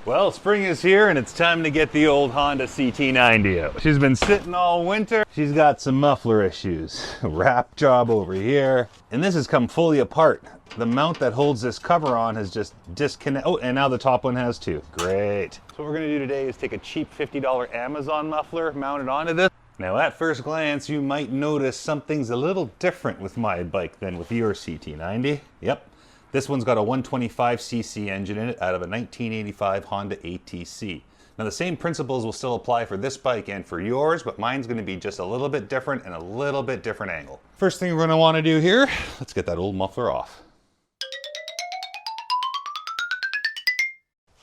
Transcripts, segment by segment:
Well, spring is here and it's time to get the old Honda CT90 out. She's been sitting all winter. She's got some muffler issues. A wrap job over here. And this has come fully apart. The mount that holds this cover on has just disconnected. Oh, and now the top one has too. Great. So what we're gonna do today is take a cheap $50 Amazon muffler, mount it onto this. Now at first glance, you might notice something's a little different with my bike than with your CT90. Yep. This one's got a 125cc engine in it out of a 1985 Honda ATC. Now the same principles will still apply for this bike and for yours, but mine's gonna be just a little bit different and a little bit different angle. First thing we're gonna wanna do here, let's get that old muffler off.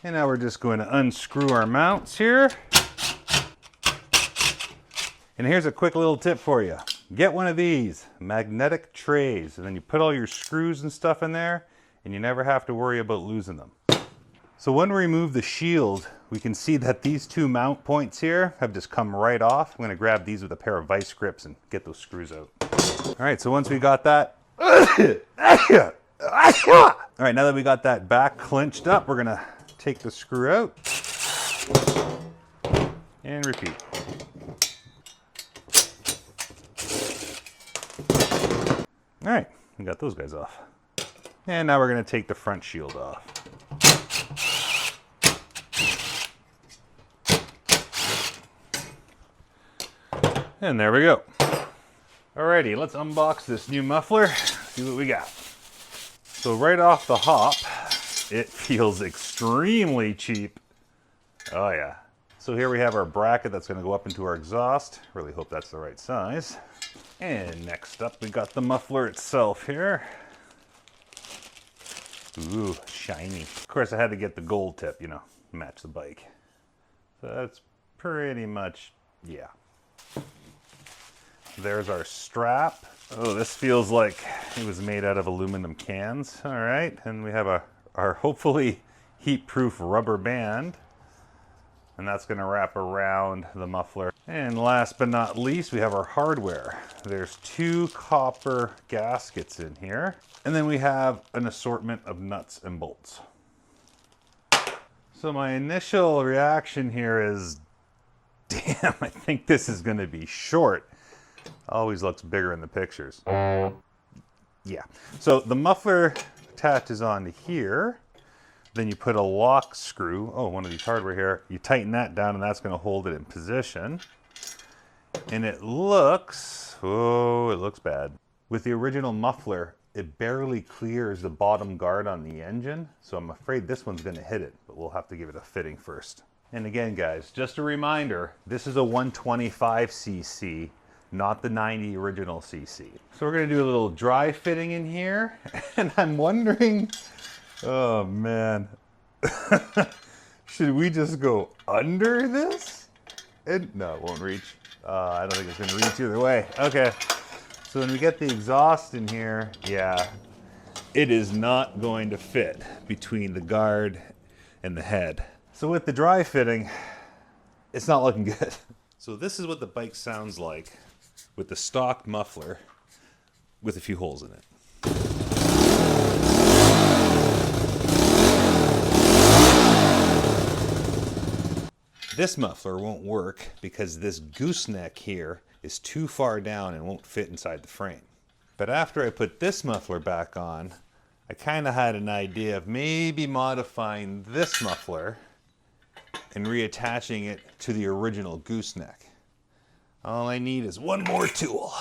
And now we're just going to unscrew our mounts here. And here's a quick little tip for you. Get one of these magnetic trays, and then you put all your screws and stuff in there, and you never have to worry about losing them. So when we remove the shield, we can see that these two mount points here have just come right off. I'm gonna grab these with a pair of vice grips and get those screws out. All right, so once we got that, all right, now that we got that back clinched up, we're gonna take the screw out and repeat. All right, we got those guys off. And now we're gonna take the front shield off. And there we go. Alrighty, let's unbox this new muffler, see what we got. So right off the hop, it feels extremely cheap. Oh yeah. So here we have our bracket that's gonna go up into our exhaust. Really hope that's the right size. And next up, we got the muffler itself here. Ooh, shiny. Of course, I had to get the gold tip, you know, match the bike. So that's pretty much, yeah. There's our strap. Oh, this feels like it was made out of aluminum cans. All right, and we have our hopefully heat-proof rubber band. And that's gonna wrap around the muffler. And last but not least, we have our hardware. There's two copper gaskets in here. And then we have an assortment of nuts and bolts. So my initial reaction here is, damn, I think this is gonna be short. Always looks bigger in the pictures. Yeah, so the muffler attaches onto here. Then you put a lock screw, oh, one of these hardware here, you tighten that down and that's gonna hold it in position. And it looks, oh, it looks bad. With the original muffler, it barely clears the bottom guard on the engine, so I'm afraid this one's gonna hit it, but we'll have to give it a fitting first. And again, guys, just a reminder, this is a 125cc, not the 90 original cc. So we're gonna do a little dry fitting in here, and I'm wondering, oh man, should we just go under this? No, it won't reach. I don't think it's gonna reach either way. Okay, so when we get the exhaust in here, yeah, it is not going to fit between the guard and the head. So with the dry fitting, it's not looking good. So this is what the bike sounds like with the stock muffler with a few holes in it. This muffler won't work because this gooseneck here is too far down and won't fit inside the frame. But after I put this muffler back on, I kind of had an idea of maybe modifying this muffler and reattaching it to the original gooseneck. All I need is one more tool.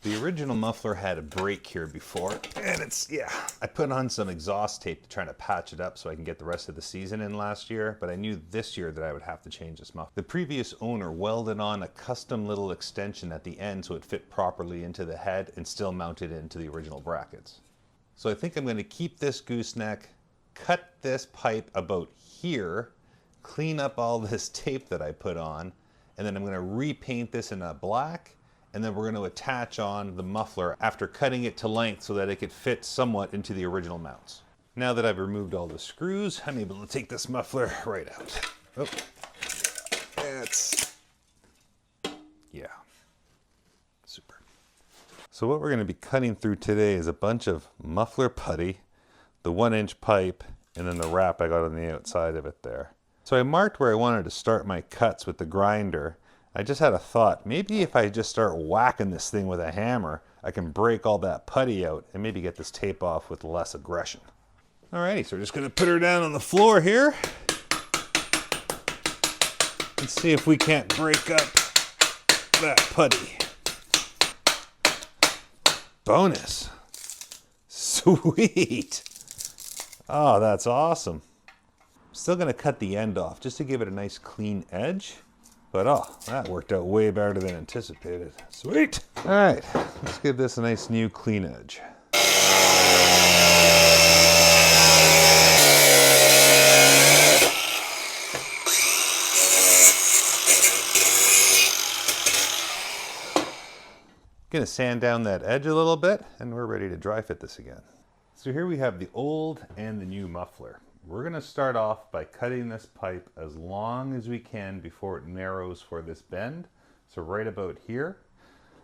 The original muffler had a break here before, and it's, yeah, I put on some exhaust tape to try to patch it up so I can get the rest of the season in last year, but I knew this year that I would have to change this muffler. The previous owner welded on a custom little extension at the end so it fit properly into the head and still mounted into the original brackets. So I think I'm going to keep this gooseneck, cut this pipe about here, clean up all this tape that I put on, and then I'm going to repaint this in a black. And then we're going to attach on the muffler after cutting it to length so that it could fit somewhat into the original mounts. Now that I've removed all the screws, I'm able to take this muffler right out. Oh, that's, yeah, super. So what we're going to be cutting through today is a bunch of muffler putty, the 1-inch pipe, and then the wrap I got on the outside of it there. So I marked where I wanted to start my cuts with the grinder. I just had a thought, maybe if I just start whacking this thing with a hammer, I can break all that putty out and maybe get this tape off with less aggression. Alrighty, so we're just gonna put her down on the floor here and see if we can't break up that putty. Bonus. Sweet. Oh, that's awesome. Still gonna cut the end off just to give it a nice clean edge. But oh, that worked out way better than anticipated. Sweet. All right, let's give this a nice new clean edge. Gonna sand down that edge a little bit and we're ready to dry fit this again. So here we have the old and the new muffler. We're going to start off by cutting this pipe as long as we can before it narrows for this bend. So right about here.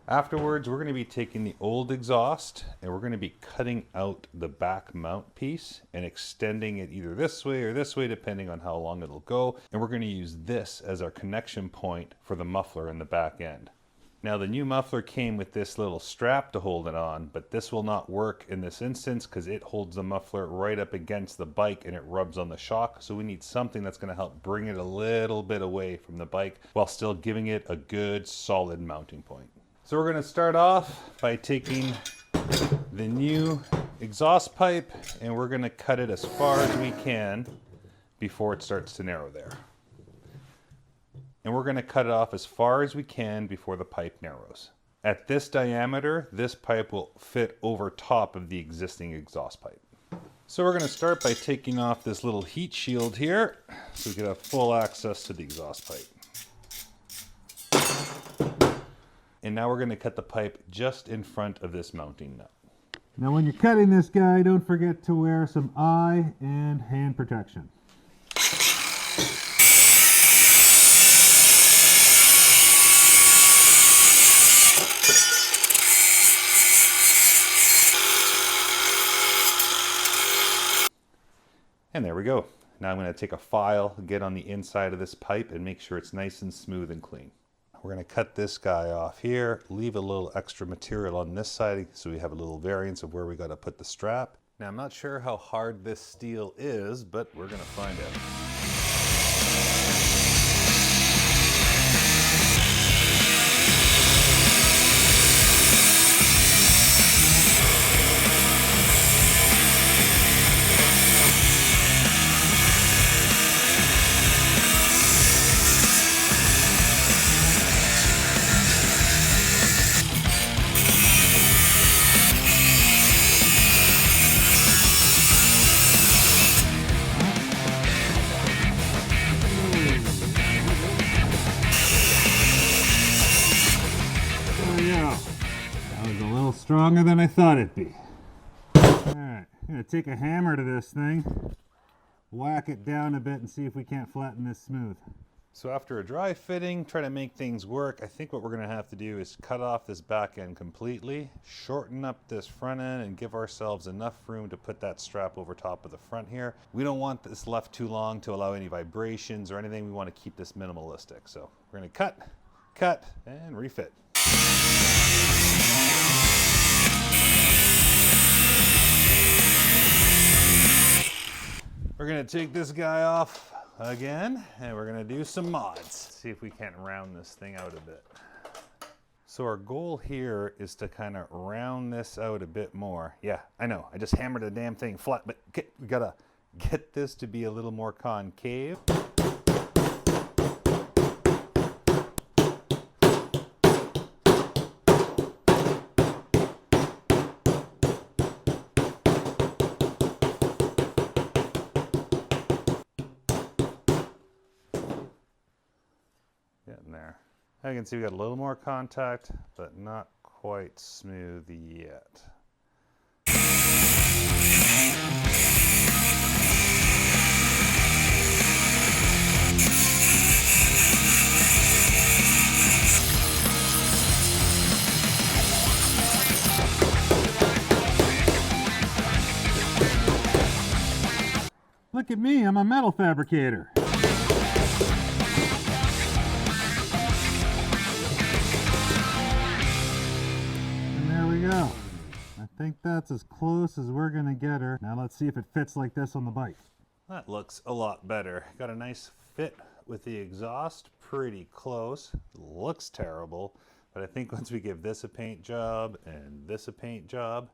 Afterwards, we're going to be taking the old exhaust and we're going to be cutting out the back mount piece and extending it either this way or this way depending on how long it'll go. And we're going to use this as our connection point for the muffler in the back end. Now the new muffler came with this little strap to hold it on, but this will not work in this instance because it holds the muffler right up against the bike and it rubs on the shock. So we need something that's going to help bring it a little bit away from the bike while still giving it a good solid mounting point. So we're going to start off by taking the new exhaust pipe and we're going to cut it as far as we can before it starts to narrow there. And we're going to cut it off as far as we can before the pipe narrows. At this diameter, this pipe will fit over top of the existing exhaust pipe. So we're going to start by taking off this little heat shield here so we can have full access to the exhaust pipe. And now we're going to cut the pipe just in front of this mounting nut. Now when you're cutting this guy, don't forget to wear some eye and hand protection. And there we go. Now I'm going to take a file, get on the inside of this pipe and make sure it's nice and smooth and clean. We're going to cut this guy off here, leave a little extra material on this side so we have a little variance of where we got to put the strap. Now I'm not sure how hard this steel is, but we're going to find out. Stronger than I thought it'd be. Alright, I'm going to take a hammer to this thing, whack it down a bit and see if we can't flatten this smooth. So after a dry fitting, try to make things work, I think what we're going to have to do is cut off this back end completely, shorten up this front end and give ourselves enough room to put that strap over top of the front here. We don't want this left too long to allow any vibrations or anything. We want to keep this minimalistic. So we're going to cut, and refit. We're going to take this guy off again and we're going to do some mods. See if we can't round this thing out a bit. So our goal here is to kind of round this out a bit more. Yeah, I know, I just hammered the damn thing flat, but we got to get this to be a little more concave. Getting there. Now you can see we got a little more contact, but not quite smooth yet. Look at me, I'm a metal fabricator. And there we go. I think that's as close as we're gonna get her. Now let's see if it fits like this on the bike. That looks a lot better. Got a nice fit with the exhaust, pretty close. Looks terrible, but I think once we give this a paint job and this a paint job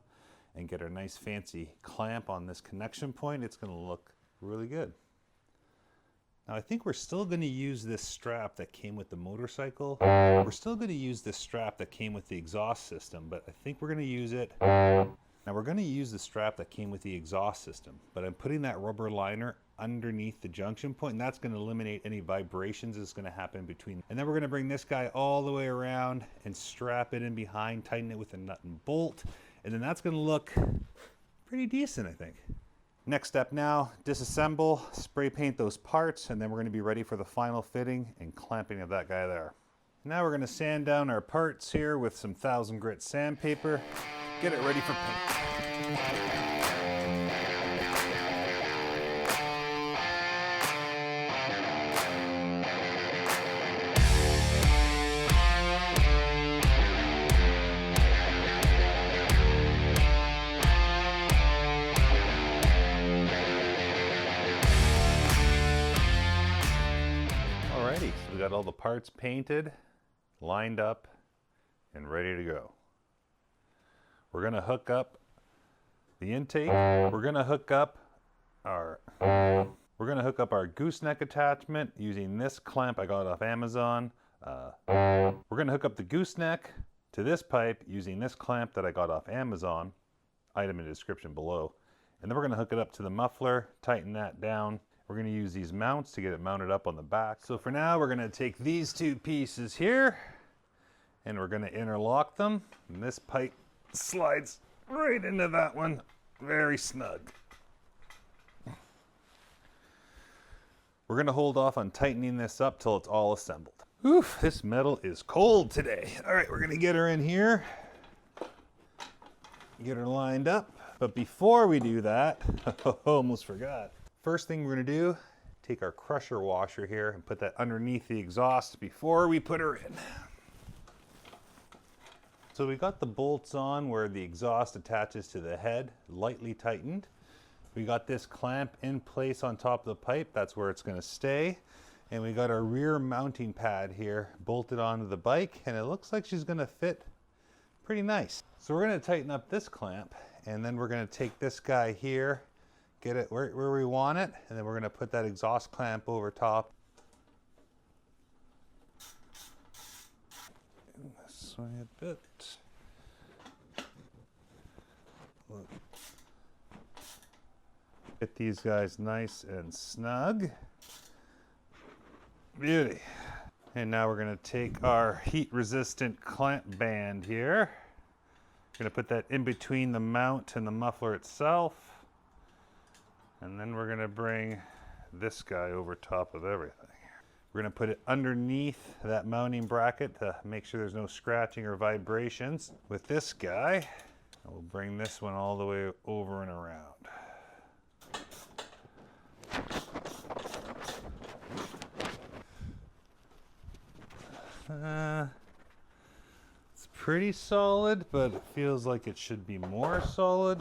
and get our nice fancy clamp on this connection point, it's gonna look really good. Now I think we're still gonna use this strap that came with the motorcycle. We're still gonna use this strap that came with the exhaust system, but I think we're gonna use it. Now we're going to use the strap that came with the exhaust system, but I'm putting that rubber liner underneath the junction point, and that's going to eliminate any vibrations that's going to happen between. And then we're going to bring this guy all the way around and strap it in behind, tighten it with a nut and bolt, and then that's going to look pretty decent, I think. Next step now, disassemble, spray paint those parts, and then we're going to be ready for the final fitting and clamping of that guy there. Now we're going to sand down our parts here with some 1000 grit sandpaper. Get it ready for paint. Alrighty, so we got all the parts painted, lined up, and ready to go. We're going to hook up the intake. We're going to hook up our gooseneck attachment using this clamp I got off Amazon. We're going to hook up the gooseneck to this pipe using this clamp that I got off Amazon. Item in the description below. And then we're going to hook it up to the muffler, tighten that down. We're going to use these mounts to get it mounted up on the back. So for now, we're going to take these two pieces here and we're going to interlock them. And this pipe slides right into that one, very snug. We're going to hold off on tightening this up till it's all assembled. Oof, this metal is cold today. All right, we're going to get her in here, get her lined up. But before we do that, almost forgot. First thing we're going to do, take our crusher washer here and put that underneath the exhaust before we put her in. So we got the bolts on where the exhaust attaches to the head, lightly tightened. We got this clamp in place on top of the pipe, that's where it's going to stay. And we got our rear mounting pad here bolted onto the bike, and it looks like she's going to fit pretty nice. So we're going to tighten up this clamp, and then we're going to take this guy here, get it where we want it, and then we're going to put that exhaust clamp over top. This way a bit. Look. Get these guys nice and snug. Beauty. And now we're going to take our heat resistant clamp band here. We're going to put that in between the mount and the muffler itself. And then we're going to bring this guy over top of everything. We're going to put it underneath that mounting bracket to make sure there's no scratching or vibrations. With this guy, we'll bring this one all the way over and around. It's pretty solid, but it feels like it should be more solid.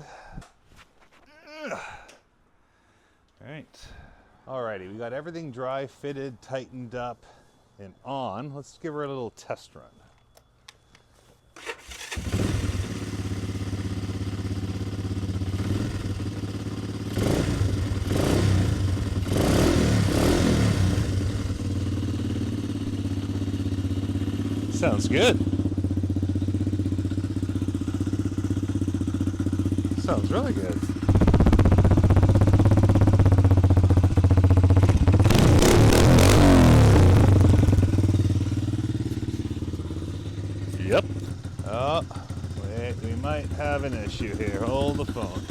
Alrighty, we got everything dry, fitted, tightened up, and on. Let's give her a little test run. Sounds good. Sounds really good. Yep. Oh, wait, we might have an issue here. Hold the phone.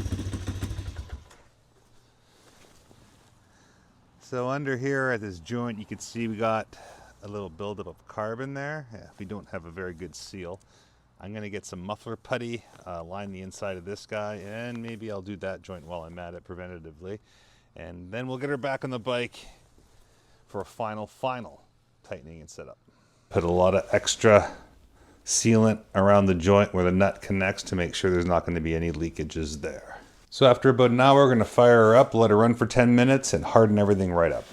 So under here at this joint, you can see we got a little buildup of carbon there. Yeah, we don't have a very good seal. I'm going to get some muffler putty, line the inside of this guy, and maybe I'll do that joint while I'm at it preventatively. And then we'll get her back on the bike for a final tightening and setup. Put a lot of extra sealant around the joint where the nut connects to make sure there's not going to be any leakages there. So after about an hour, we're going to fire her up, let her run for 10 minutes, and harden everything right up.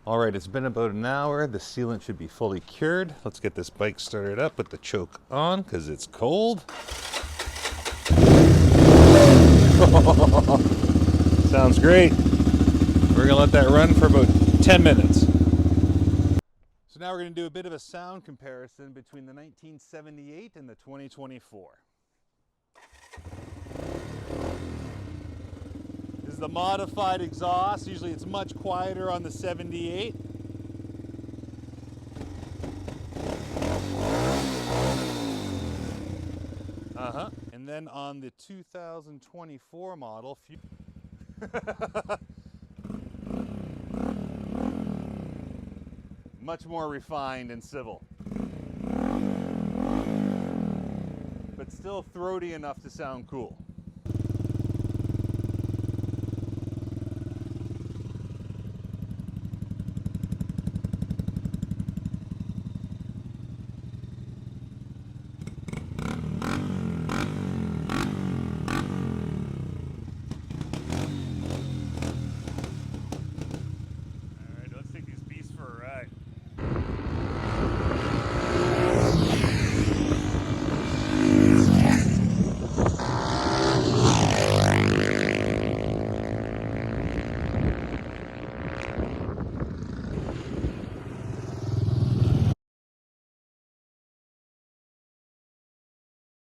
All right, it's been about an hour. The sealant should be fully cured. Let's get this bike started up with the choke on because it's cold. Sounds great. We're gonna let that run for about 10 minutes. So now we're gonna do a bit of a sound comparison between the 1978 and the 2024. This is the modified exhaust. Usually it's much quieter on the 78. And then on the 2024 model, much more refined and civil, but still throaty enough to sound cool.